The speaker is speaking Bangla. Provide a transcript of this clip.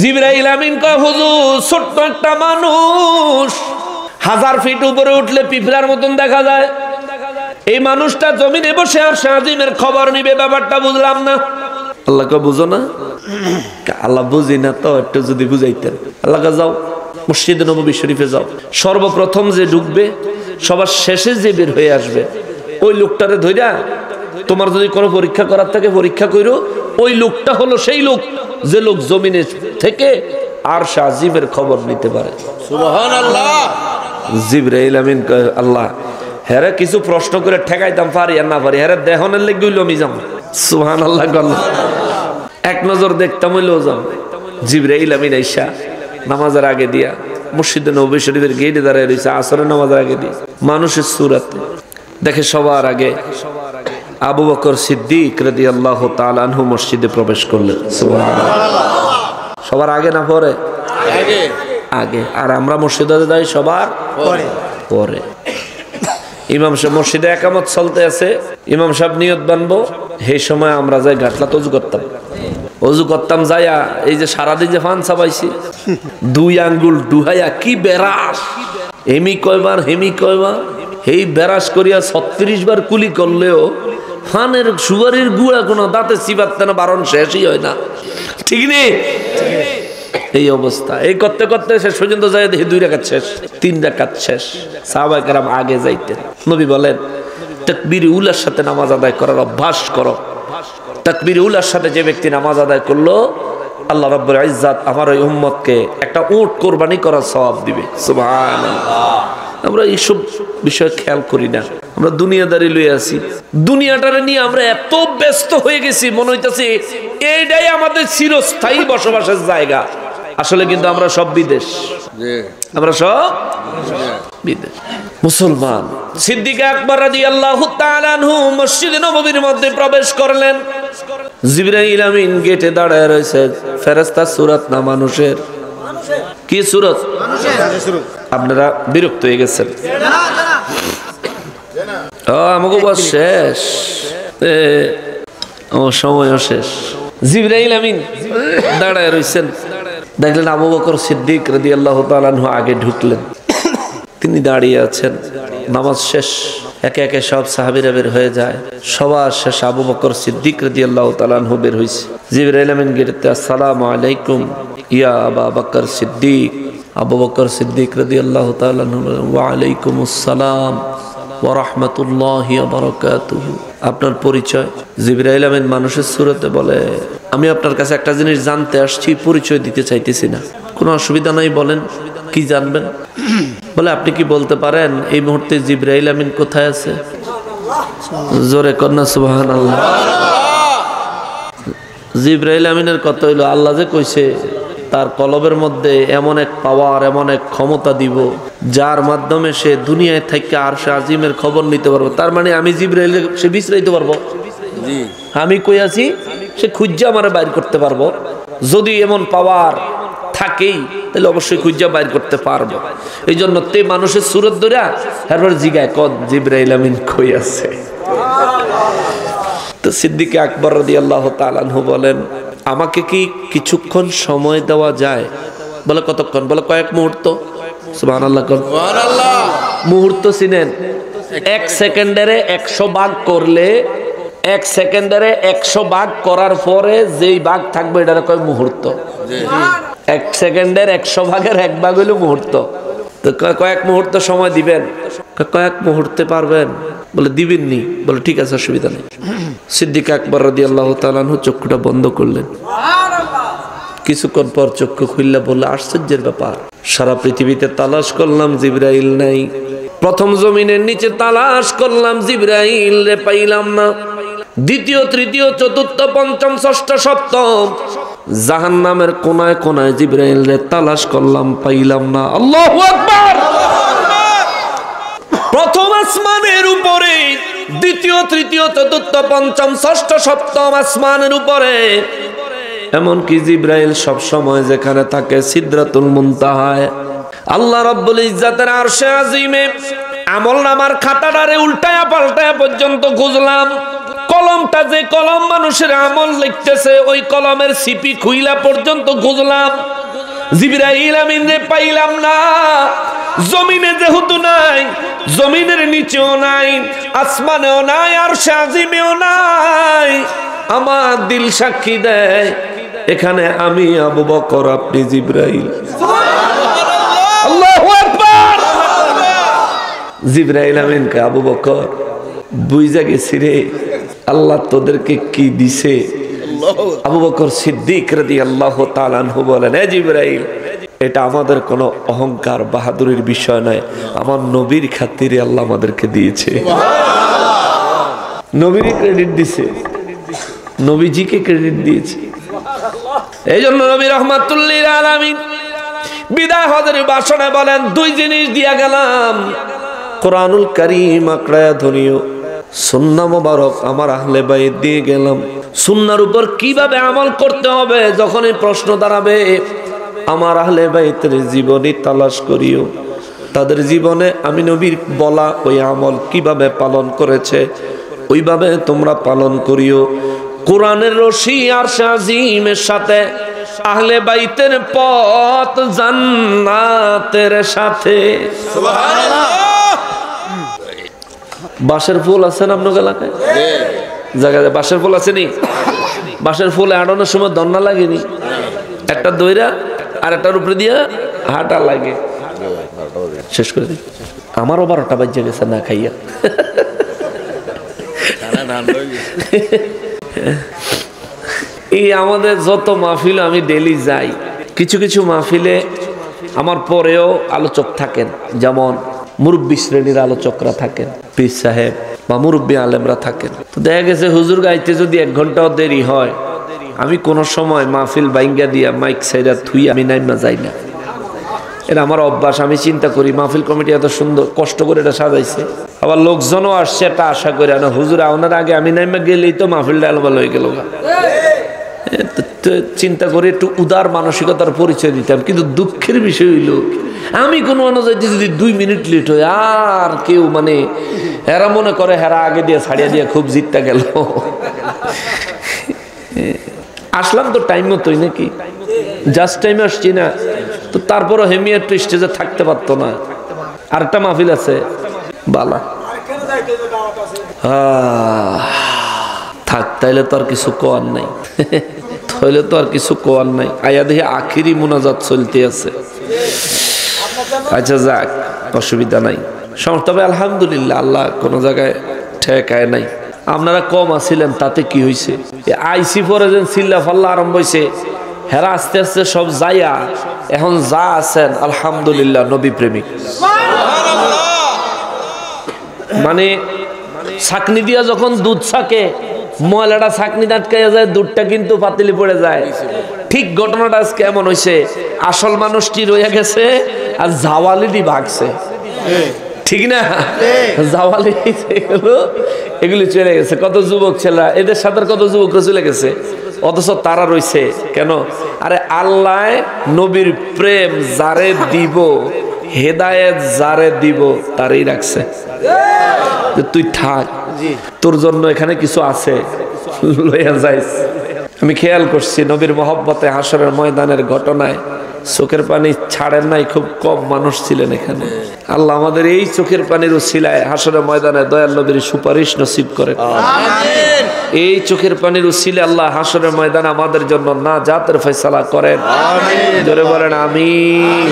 জিবরাইল আমিন কয় হুজুর ছোট্ট একটা মানুষ 1000 ফিট উপরে উঠলে পিঁপড়ার মতন দেখা যায়, এই মানুষটা জমিনে বসে আর আজিমের খবর নিবে, ব্যাপারটা বুঝলাম না। আল্লাহ কয় বুঝো না? আল্লাহ বুঝি না তো, একটু যদি বুঝাইতেন। আল্লাহ কয় যাও মসজিদে নববী শরীফে যাও, সর্বপ্রথম যে ঢুকবে সবার শেষে যে বের হয়ে আসবে ওই লোকটারে ধইরা তোমার যদি কোনো পরীক্ষা করার থাকে পরীক্ষা করো, ওই লোকটা হলো সেই লোক যে লোক জমিনে থেকে আরশ আজিমের খবর নিতে পারে। সুবহানাল্লাহ। জিবরাইল আমিন কয় আল্লাহ হেরে কিছু প্রশ্ন করে ঠেকাইতাম পারি আর না পারি, হেরে দেহনের লেগে হইলো আমি যাম। সুবহানাল্লাহ। এক নজর দেখতাম হইলেও যাম। জিবরাইল আমিন আইসা নামাজের আগে দিয়া মসজিদে নববী শরীফের গেটে দাঁড়ায় রয়েছে, আসরের নামাজের আগে দিয়ে মানুষের সূরাতে দেখে সবার আগে আবু বকর সিদ্দিক রাদিয়াল্লাহু তাআলা আনহু মসজিদে প্রবেশ করলেন। সুবহানাল্লাহ। সবার আগে না পরে? আগে। আগে। আর আমরা মসজিদে যাই সবার পরে। পরে ইমাম সাহেব মসজিদে একামত চলতে আছে, ইমাম সাহেব নিয়ত বানবো, সেই সময় আমরা যাই ঘাটলা অজু করতাম যাইয়া এই যে সারাদিন যে ফান চাবাইছি 2 আঙ্গুল ডুহাইয়া কি বেরাস, হেমি কয়বার হেমি কয়বার, এই বেরাস করিয়া 36 বার কুলি করলেও ফানের সুগারের গুড়া কোনো দাঁতে চিবাতে না, বারণ শেষই হয় না। ঠিক নেই? এই অবস্থা। এই করতে করতে শেষ পর্যন্ত যাই দেখি 2 রাকাত শেষ, 3 রাকাত শেষ। সাহাবায়ে কেরাম আগে যাইতেন। নবী বলেন তাকবীর উলার সাথে নামাজ আদায় করার অভ্যাস করো। তাকবীর উলার সাথে যে ব্যক্তি নামাজ আদায় করলো আল্লাহ রাব্বুল ইজ্জাত আমার ওই উম্মতকে একটা উট কুরবানি করার সওয়াব দিবে। সুবহানাল্লাহ। আমরা এইসব বিষয় খেয়াল করি না, আমরা দুনিয়াদারি লই আছি। দুনিয়াটারে নিয়ে আমরা এত ব্যস্ত হয়ে গেছি, মনে হইতাছে এইটাই আমাদের চিরস্থায়ী বসবাসের জায়গা। আসলে কিন্তু আমরা সব বিদেশ, আমরা সব বিদেশ। মুসলমান সিদ্দিক আকবর রাদিয়াল্লাহু তাআলা আনহু মসজিদে নববীর মধ্যে প্রবেশ করলেন। জিবরাইল আমিন গেটে দাঁড়ায় রয়েছে। ফেরেশতা সূরত না মানুষের? কি সূরত? মানুষের। আপনারা বিরক্ত হয়ে গেছেন? আমাকে বস শেষ, সময়ও শেষ। জিবরাইল আমিন দাঁড়ায় রয়েছেন, দেখলেন আবু বকর সিদ্দিক রাদিয়াল্লাহু তাআলা আনহু আগে ঢুকলেন। তিনি দাঁড়িয়ে আছেন, নামাজ শেষ, একে একে সব সাহাবীরা বের হয়ে যায়। সবার শেষ আবু বকর সিদ্দিক রাদিয়াল্লাহু তাআলা আনহু বের হইছে। জিবরাইল আমিন গেটে আসসালামু আলাইকুম ইয়া আবু বকর সিদ্দিক। আবু বকর সিদ্দিক রাদিয়াল্লাহু তাআলা আনহু ওয়া আলাইকুমুস সালাম ওয়া রাহমাতুল্লাহি ওয়া বারাকাতুহু। আপনার পরিচয়? জিবরাইল আমিন মানুষের সূরতে বলে আমি আপনার কাছে একটা জিনিস জানতে আসছি, পরিচয় দিতে চাইতেছি না। কোনো অসুবিধা নাই, বলেন কি জানবেন? বলে আপনি কি বলতে পারেন এই মুহূর্তে জিবরাইল আমিন কোথায় আছে? জোরে কন্যা সুবহানাল্লাহ। জিবরাইল আমিনের কথা হইল আল্লাহ যে কইছে তার কলবের মধ্যে এমন এক পাওয়ার, এমন এক ক্ষমতা দিব যার মাধ্যমে সে দুনিয়ায় থেকে আরশে আজিমের খবর নিতে পারবো। তার মানে আমি জিবরাইল সে বিছরাইতে পারবো, আমি কই আছি সে খুঁজা আমারে বাইর করতে পারবো। যদি এমন পাওয়ার থাকেই তাহলে অবশ্যই খুঁজা বাইর করতে পারবো। এই জন্য তে মানুষের সুরত ধরে এরপর জিগায় কদ জিবরাইল আমিন কই আছে। তো সিদ্দিক আকবর রাদিয়াল্লাহু তাআলা আনহু বলেন আমাকে কি কিছুক্ষণ সময় দেওয়া যায়? বলে কতক্ষণ? বলে কয়েক মুহূর্ত। সুবহানাল্লাহ। সুবহানাল্লাহ। মুহূর্ত চিনেন? 1 সেকেন্ডারে 100 ভাগ করলে 1 সেকেন্ডারে 100 ভাগ করার পরে যেই ভাগ থাকবে এটারে কয় মুহূর্ত। 1 সেকেন্ডের 100 ভাগের 1 ভাগ হইল মুহূর্ত। তো কয়েক মুহূর্ত সময় দিবেন? কয়েক মুহূর্তে পারবেন? বলে দিবেননি। বলে ঠিক আছে, অসুবিধা নেই। সিদ্দিক আকবর রাদিয়াল্লাহু তাআলা আনহু চক্ষুটা বন্ধ করলেন। কিছুক্ষণ পর চক্ষু খুললে বললে আশ্চর্যের ব্যাপার, সারা পৃথিবীতে তালাশ করলাম জিবরাইল নাই, প্রথম জমিনের নিচে তালাশ করলাম জিবরাইল রে পাইলাম না, দ্বিতীয় তৃতীয় চতুর্থ পঞ্চম ষষ্ঠ সপ্তম জাহান্নামের কোনায় কোনায় জিবরাইল রে তালাশ করলাম, পাইলাম না। আল্লাহু আকবার। প্রথম আসমানের উপরে, দ্বিতীয় তৃতীয় চতুর্থ পঞ্চম ষষ্ঠ সপ্তম আসমানের উপরে, এমনকি জিবরাইল সব সময় যেখানে থাকে সিদরাতুল মুনতাহায় আল্লাহ রাব্বুল ইজ্জাতের আরশে আজিমে আমলনামার খাতাটারে উল্টায়া পাল্টায়া পর্যন্ত খুঁজলাম, কলমটা যে কলম মানুষের আমল লিখতেছে ওই কলমের সিপি খুইলা পর্যন্ত খুঁজলাম, জিবরাইল আমিনরে পাইলাম না। জমিনে যেহেতু নাই, জমিনের নিচেও নাই, আসমানেও নাই, আরশে আজিমেও নাই, আমার দিল সাক্ষী দেয় এখানে আমি আবু বকর, আপনি জিবরাইল। আল্লাহু আকবার। জিবরাইল আমিনকে আবু বকর বুঝা গেছি রে, আল্লাহ তোদেরকে কি দিছে। আবু বকর সিদ্দিক রাদিয়াল্লাহু তাআলা আনহু বলেন, হে জিবরাইল, এটা আমাদের কোনো অহংকার বাহাদুরির বিষয় নয়, আমার নবীর খাতিরে আল্লাহ আমাদেরকে দিয়েছে। নবীর ক্রেডিট দিছে, নবীজিকে ক্রেডিট দিয়েছে। এই জন্য নবী রাহমাতুল্লিল আলামিন বিদায় হজের ভাষণে বলেন, দুই জিনিস দিয়া গেলাম, কোরআনুল কারীম আকড়ায়া ধনিও, সুন্নাহ মোবারক আমার আহলে বাইত দিয়ে গেলাম। সুন্নাহর উপর কিভাবে আমল করতে হবে যখনই প্রশ্ন দাঁড়াবে, আমার আহলে বাইতের জীবনী তালাশ করিও, তাদের জীবনে আমি নবীর বলা ওই আমল কিভাবে পালন করেছে ওইভাবে তোমরা পালন করিও। কোরআনের রশি আর আজিমের সাথে আহলে বাইতের পথ জান্নাতের সাথে। সুবহানাল্লাহ। বাঁশের ফুল আছে না আপনার এলাকায়? জায়গায় বাঁশের ফুল আছে নি? বাঁশের ফুল আড়ানোর সময় দন্না লাগেনি? একটা দইরা আর একটার উপরে দিয়া হাঁটা লাগে। শেষ করে দিই, আমারও 12টা বাজে গেছে না খাইয়া। এই আমাদের যত মাহফিল আমি ডেলি যাই, কিছু কিছু মাহফিলে আমার পরেও আলোচক থাকেন, যেমন মুরব্বী শ্রেণীর আলোচকরা থাকেন, পীর সাহেব বা মুরব্বী আলেমরা থাকেন। তো দেখা গেছে হুজুর গাইতে যদি 1 ঘন্টাও দেরি হয়, আমি কোন সময় মাহফিল বাইঙ্গা দিয়া মাইক সাইরা থুই আমি নাইমা যাই না। এটা আমার অভ্যাস। আমি চিন্তা করি মাহফিল কমিটি এত সুন্দর কষ্ট করে এটা সাজাইছে, আবার লোকজনও আসছে এটা আশা করে, না হুজুর আপনার আগে আমি নাইমা গেলেই তো মাহফিলটা আলবাল হয়ে গেল। চিন্তা করে একটু উদার মানসিকতার পরিচয় দিতাম। কিন্তু দুঃখের বিষয় হইল আমি কোনো অনুযায়ী যদি 2 মিনিট লেট হয় আর কেউ মানে এরা মনে করে হেরা আগে দিয়ে ছাড়িয়ে দিয়ে খুব জিততে গেল। আসলাম তো টাইম মতোই নাকি, জাস্ট টাইমে আসছি না, তো তারপরও হেমি একটু স্টেজে থাকতে পারতো না। আরেকটা মাহফিল আছে বালা, থাক তাইলে তো আর কিছু কোয়ার নাই, তাইলে তো আর কিছু কোয়ার নাই। আয়া দেখি আখিরি মুনাজাত চলতে আছে। আচ্ছা যাক, অসুবিধা নাই। তবে আলহামদুলিল্লাহ আল্লাহ কোনো জায়গায় ঠেকায় নাই। আপনারা কম আছিলেন তাতে কি হয়েছে, আইসি পরে যেন চিল্লা ফাল্লা আরম্ভ হয়েছে, হেরা আস্তে আস্তে সব যাইয়া এখন যা আছেন আলহামদুলিল্লাহ নবী প্রেমিক। মানে ছাকনি দিয়া যখন দুধ ছাকে, ময়লাটা ছাকনি আটকাইয়া যায়, দুধটা কিন্তু পাতিলি পড়ে যায়। ঠিক ঘটনাটা আজকে এমন হয়েছে, আসল মানুষটি রয়ে গেছে আর জাওয়ালিটি ভাগছে, ঠিক না? জাওয়ালি এগুলি চলে গেছে। কত যুবক ছেলেরা, এদের সাথে কত যুবকরা চলে গেছে, অথচ তারা রয়েছে কেন? আরে আল্লাহ নবীর প্রেম যারে দিব, হেদায়েত যারে দিব তারই রাখছে। তুই থাক, তোর জন্য এখানে কিছু আছে, লইয়া যাইস। আমি খেয়াল করছি নবীর মহব্বতে হাসরের ময়দানের ঘটনায় চোখের পানি ছাড়েন নাই, খুব কম মানুষ ছিলেন এখানে। আল্লাহ আমাদের এই চোখের পানির উসিলায় হাসরের ময়দানে দয়াল নবীর সুপারিশ নসিব করেন। এই চোখের পানির উসিলায় আল্লাহ হাসরের ময়দানে আমাদের জন্য নাজাতের ফয়সালা করেন। জোরে বলেন আমিন।